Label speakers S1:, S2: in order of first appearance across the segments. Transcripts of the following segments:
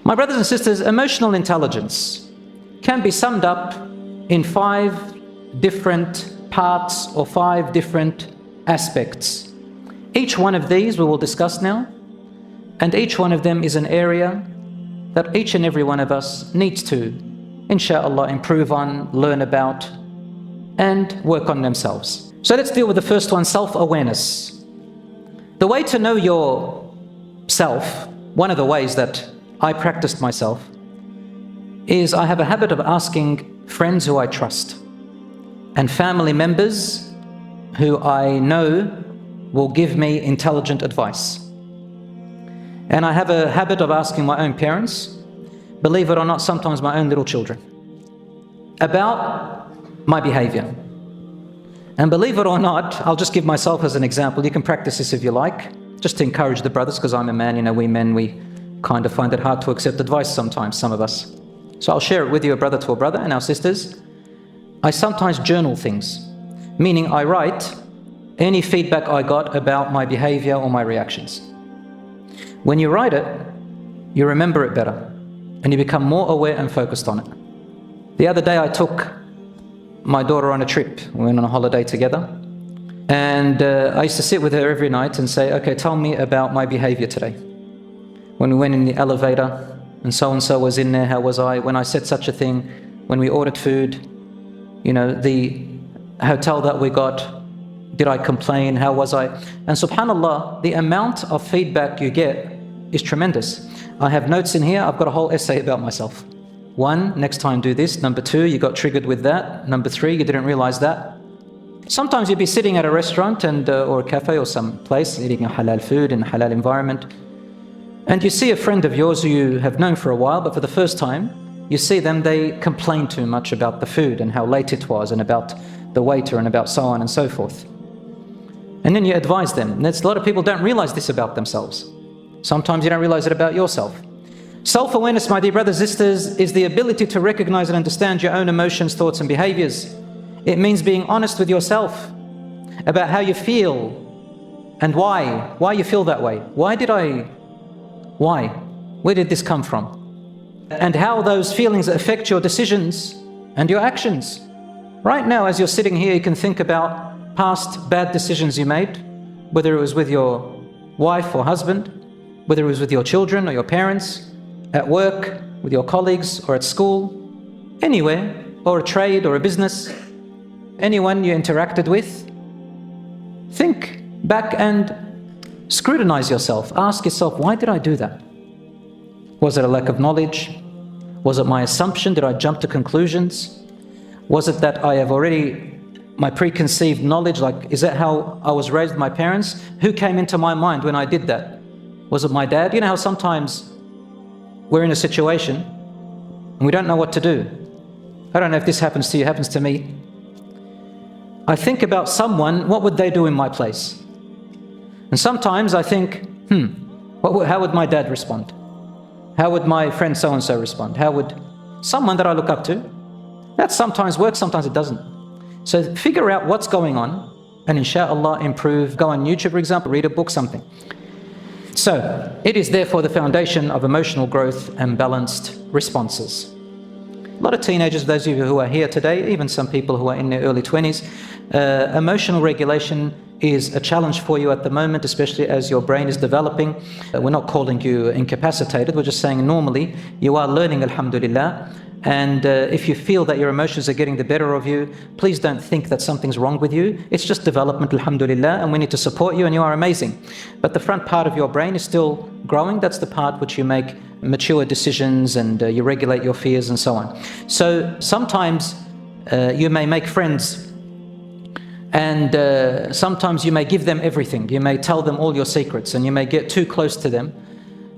S1: My brothers and sisters, emotional intelligence can be summed up in 5 different parts or 5 different aspects. Each one of these we will discuss now, and each one of them is an area that each and every one of us needs to, inshallah, improve on, learn about, and work on themselves. So let's deal with the first one, self-awareness. The way to know yourself, one of the ways that I practiced myself, is I have a habit of asking friends who I trust and family members who I know will give me intelligent advice. And I have a habit of asking my own parents, believe it or not, sometimes my own little children, about my behavior. And believe it or not, I'll just give myself as an example. You can practice this if you like, just to encourage the brothers, because I'm a man, we men, we kind of find it hard to accept advice sometimes, some of us. So I'll share it with you, a brother to a brother, and our sisters. I sometimes journal things, meaning I write any feedback I got about my behavior or my reactions. When you write it, you remember it better, and you become more aware and focused on it. The other day I took my daughter on a trip. We went on a holiday together, and I used to sit with her every night and say, okay, tell me about my behavior today. When we went in the elevator and so was in there, how was I? When I said such a thing, when we ordered food, the hotel that we got, did I complain? How was I? And subhanallah, the amount of feedback you get is tremendous. I have notes in here. I've got a whole essay about myself. 1, next time do this. Number 2, you got triggered with that. Number 3, you didn't realize that. Sometimes you'd be sitting at a restaurant or a cafe or some place, eating a halal food in a halal environment, and you see a friend of yours who you have known for a while, but for the first time, you see them, they complain too much about the food and how late it was and about the waiter and about so on and so forth. And then you advise them. There's a lot of people don't realize this about themselves. Sometimes you don't realize it about yourself. Self-awareness, my dear brothers and sisters, is the ability to recognize and understand your own emotions, thoughts, and behaviors. It means being honest with yourself about how you feel and why you feel that way. Why? Where did this come from? And how those feelings affect your decisions and your actions. Right now, as you're sitting here, you can think about past bad decisions you made, whether it was with your wife or husband, whether it was with your children or your parents, at work, with your colleagues or at school, anywhere, or a trade or a business, anyone you interacted with. Think back and scrutinize yourself. Ask yourself, why did I do that? Was it a lack of knowledge? Was it my assumption? Did I jump to conclusions? Was it that I have already my preconceived knowledge, like, is that how I was raised with my parents? Who came into my mind when I did that? Was it my dad? You know how sometimes we're in a situation and we don't know what to do. I don't know if this happens to you, it happens to me. I think about someone, what would they do in my place? And sometimes I think, how would my dad respond? How would my friend so-and-so respond? How would someone that I look up to? That sometimes works, sometimes it doesn't. So figure out what's going on and inshallah improve. Go on YouTube, for example, read a book, something. So it is therefore the foundation of emotional growth and balanced responses. A lot of teenagers, those of you who are here today, even some people who are in their early 20s, emotional regulation is a challenge for you at the moment, especially as your brain is developing. We're not calling you incapacitated, we're just saying normally you are learning, alhamdulillah. And if you feel that your emotions are getting the better of you, please don't think that something's wrong with you. It's just development, alhamdulillah, and we need to support you, and you are amazing. But the front part of your brain is still growing. That's the part which you make mature decisions and you regulate your fears and so on. So sometimes you may make friends, and sometimes you may give them everything. You may tell them all your secrets, and you may get too close to them.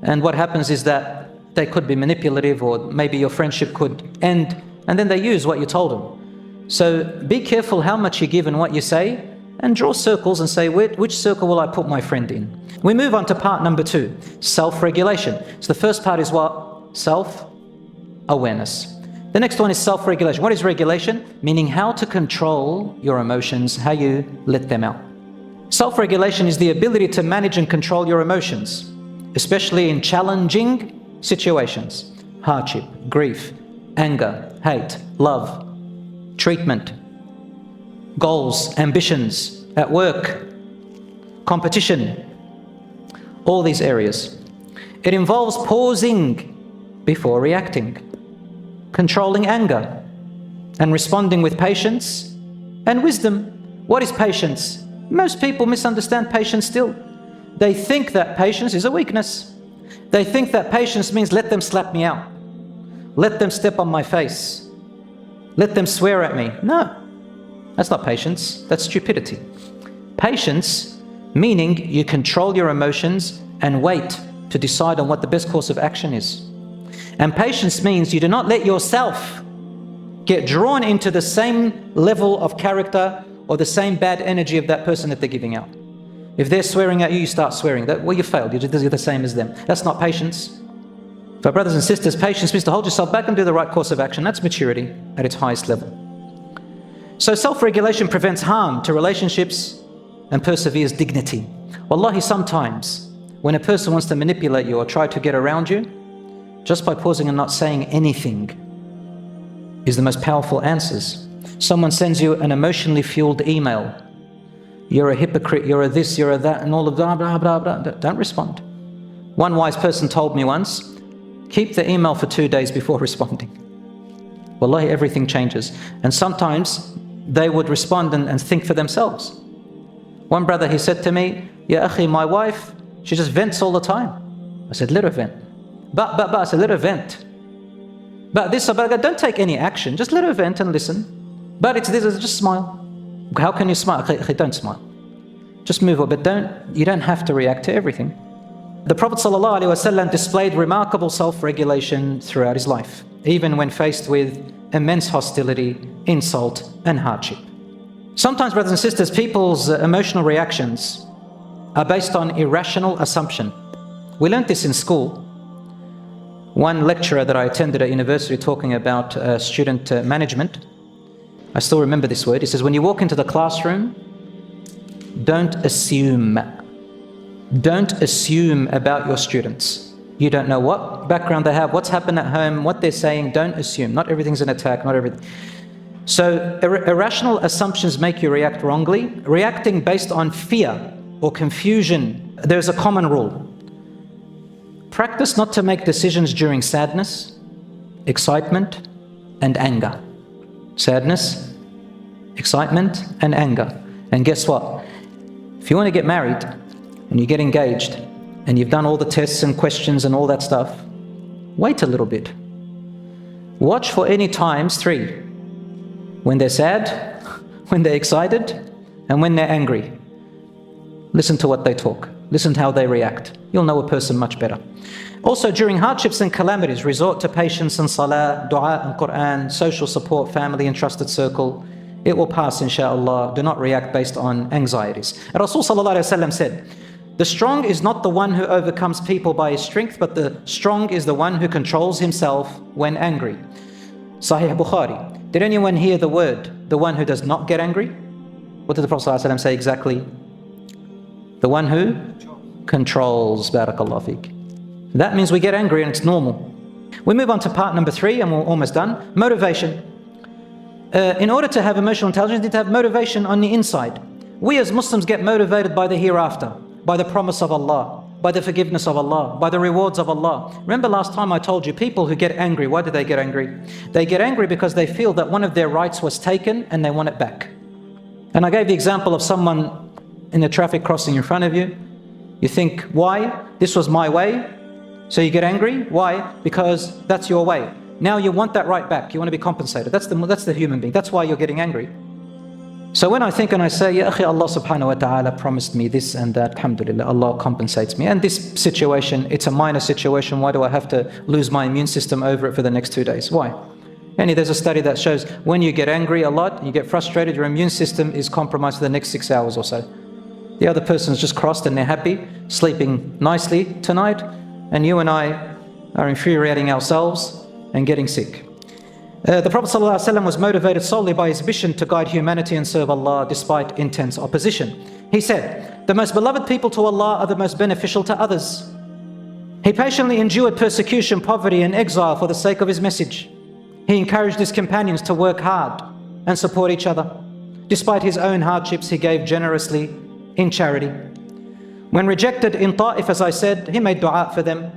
S1: And what happens is that they could be manipulative, or maybe your friendship could end, and then they use what you told them. So be careful how much you give and what you say, and draw circles and say, which circle will I put my friend in? We move on to part number 2, self-regulation. So the first part is what? Self-awareness. The next one is self-regulation. What is regulation? Meaning how to control your emotions, how you let them out. Self-regulation is the ability to manage and control your emotions, especially in challenging situations: hardship, grief, anger, hate, love, treatment, goals, ambitions at work, competition, all these areas. It involves pausing before reacting, controlling anger, and responding with patience and wisdom. What is patience? Most people misunderstand patience still. They think that patience is a weakness. They think that patience means let them slap me out, let them step on my face, let them swear at me. No, that's not patience, that's stupidity. Patience meaning you control your emotions and wait to decide on what the best course of action is. And patience means you do not let yourself get drawn into the same level of character or the same bad energy of that person that they're giving out. If they're swearing at you, you start swearing. Well, you failed. You're the same as them. That's not patience. For brothers and sisters, patience means to hold yourself back and do the right course of action. That's maturity at its highest level. So self-regulation prevents harm to relationships and perseveres dignity. Wallahi, sometimes when a person wants to manipulate you or try to get around you, just by pausing and not saying anything is the most powerful answers. Someone sends you an emotionally fueled email. You're a hypocrite, you're a this, you're a that, and all of blah, blah, blah, blah. Don't respond. One wise person told me once, keep the email for 2 days before responding. Wallahi, everything changes. And sometimes they would respond and think for themselves. One brother, he said to me, Ya akhi, my wife, she just vents all the time. I said, let her vent. But, I said, let her vent. But this, don't take any action. Just let her vent and listen. But it's this, just smile. How can you smile? Don't smile. Just move on, but you don't have to react to everything. The Prophet ﷺ displayed remarkable self-regulation throughout his life, even when faced with immense hostility, insult, and hardship. Sometimes, brothers and sisters, people's emotional reactions are based on irrational assumption. We learned this in school. One lecturer that I attended at university talking about student management, I still remember this word. He says, when you walk into the classroom, don't assume. Don't assume about your students. You don't know what background they have, what's happened at home, what they're saying. Don't assume. Not everything's an attack, not everything. So irrational assumptions make you react wrongly. Reacting based on fear or confusion, there's a common rule. Practice not to make decisions during sadness, excitement, and anger. Sadness, excitement, and anger. And guess what? If you want to get married and you get engaged and you've done all the tests and questions and all that stuff, wait a little bit. Watch for any times 3. When they're sad, when they're excited, and when they're angry. Listen to what they talk. Listen to how they react. You'll know a person much better. Also, during hardships and calamities, resort to patience and salah, dua and Quran, social support, family and trusted circle. It will pass, inshaAllah. Do not react based on anxieties. And Rasul ﷺ said, the strong is not the one who overcomes people by his strength, but the strong is the one who controls himself when angry. Sahih Bukhari. Did anyone hear the word, the one who does not get angry? What did the Prophet ﷺ say exactly? The one who controls, barakallahu feek. That means we get angry and it's normal. We move on to part number 3 and we're almost done. Motivation. In order to have emotional intelligence, you need to have motivation on the inside. We as Muslims get motivated by the hereafter, by the promise of Allah, by the forgiveness of Allah, by the rewards of Allah. Remember last time I told you, people who get angry, why do they get angry? They get angry because they feel that one of their rights was taken and they want it back. And I gave the example of someone in the traffic crossing in front of you. You think, why? This was my way. So you get angry. Why? Because that's your way. Now you want that right back. You want to be compensated. That's the human being. That's why you're getting angry. So when I think and I say, Ya akhi, Allah subhanahu wa ta'ala promised me this and that, alhamdulillah, Allah compensates me. And this situation, it's a minor situation. Why do I have to lose my immune system over it for the next 2 days? Why? And there's a study that shows when you get angry a lot, you get frustrated, your immune system is compromised for the next 6 hours or so. The other person's just crossed and they're happy, sleeping nicely tonight, and you and I are infuriating ourselves and getting sick. The Prophet ﷺ was motivated solely by his mission to guide humanity and serve Allah despite intense opposition. He said, the most beloved people to Allah are the most beneficial to others. He patiently endured persecution, poverty, and exile for the sake of his message. He encouraged his companions to work hard and support each other. Despite his own hardships, he gave generously in charity. When rejected in Ta'if, as I said, he made dua for them.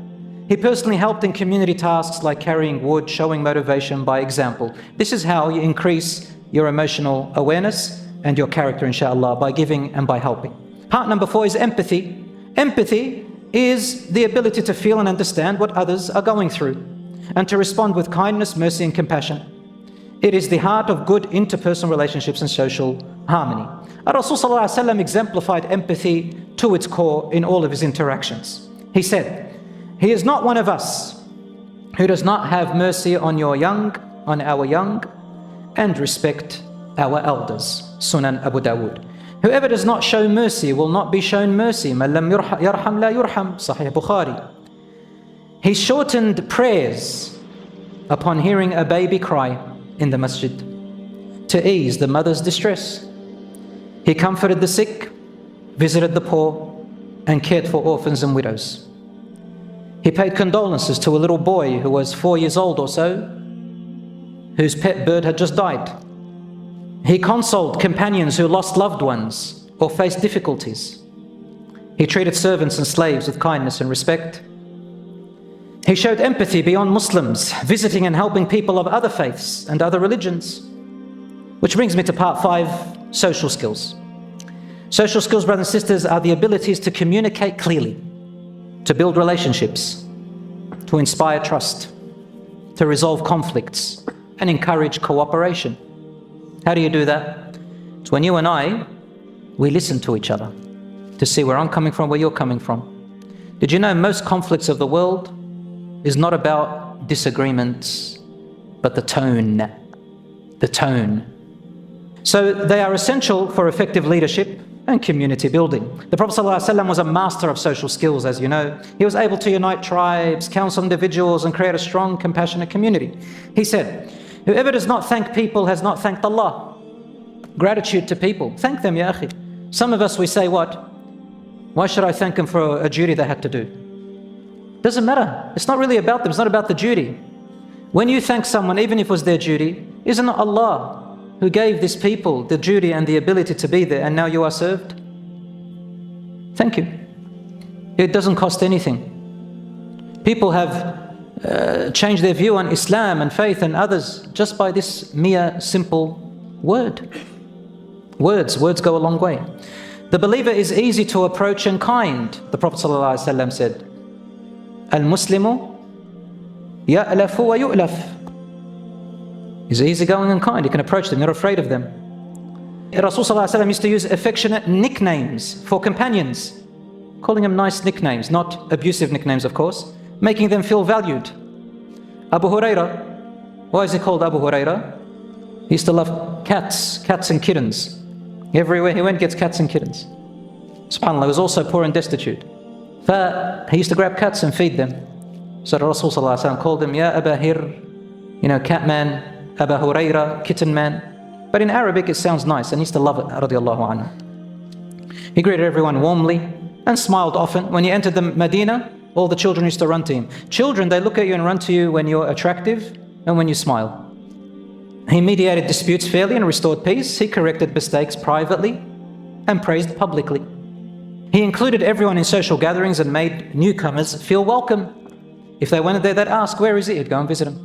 S1: He personally helped in community tasks like carrying wood, showing motivation by example. This is how you increase your emotional awareness and your character, inshallah, by giving and by helping. Part number 4 is empathy. Empathy is the ability to feel and understand what others are going through and to respond with kindness, mercy, and compassion. It is the heart of good interpersonal relationships and social harmony. Rasul Sallallahu Alaihi Wasallam exemplified empathy to its core in all of his interactions. He said, "He is not one of us who does not have mercy on our young, and respect our elders." Sunan Abu Dawood. Whoever does not show mercy will not be shown mercy. Man lam yarham la yurham. Sahih Bukhari. He shortened prayers upon hearing a baby cry in the masjid to ease the mother's distress. He comforted the sick, visited the poor, and cared for orphans and widows. He paid condolences to a little boy who was 4 years old or so, whose pet bird had just died. He consoled companions who lost loved ones or faced difficulties. He treated servants and slaves with kindness and respect. He showed empathy beyond Muslims, visiting and helping people of other faiths and other religions. Which brings me to part 5, social skills. Social skills, brothers and sisters, are the abilities to communicate clearly, to build relationships, to inspire trust, to resolve conflicts, and encourage cooperation. How do you do that? It's when you and I, we listen to each other to see where I'm coming from, where you're coming from. Did you know most conflicts of the world is not about disagreements, but the tone. The tone. So they are essential for effective leadership and community building. The Prophet ﷺ was a master of social skills, as you know. He was able to unite tribes, counsel individuals, and create a strong, compassionate community. He said, "Whoever does not thank people has not thanked Allah." Gratitude to people. Thank them, ya akhi. Some of us, we say what? Why should I thank them for a duty they had to do? Doesn't matter. It's not really about them. It's not about the duty. When you thank someone, even if it was their duty, isn't it Allah who gave these people the duty and the ability to be there, and now you are served? Thank you. It doesn't cost anything. People have changed their view on Islam and faith and others just by this mere simple word. Words go a long way. The believer is easy to approach and kind. The Prophet ﷺ said, "Al-Muslimu ya'lafu wa yu'laf." He's easygoing and kind. You can approach them. You're afraid of them. Rasul ﷺ used to use affectionate nicknames for companions, calling them nice nicknames, not abusive nicknames, of course, making them feel valued. Abu Huraira, why is he called Abu Huraira? He used to love cats and kittens. Everywhere he went, gets cats and kittens. SubhanAllah, he was also poor and destitute. He used to grab cats and feed them. So Rasul ﷺ called him, Ya Aba Hir, cat man, Abu Huraira, kitten man. But in Arabic it sounds nice, and he used to love it, radiallahu anhu. He greeted everyone warmly and smiled often. When he entered the Medina, all the children used to run to him. Children, they look at you and run to you when you're attractive and when you smile. He mediated disputes fairly and restored peace. He corrected mistakes privately and praised publicly. He included everyone in social gatherings and made newcomers feel welcome. If they went there, they'd ask, "Where is he?" He'd go and visit him.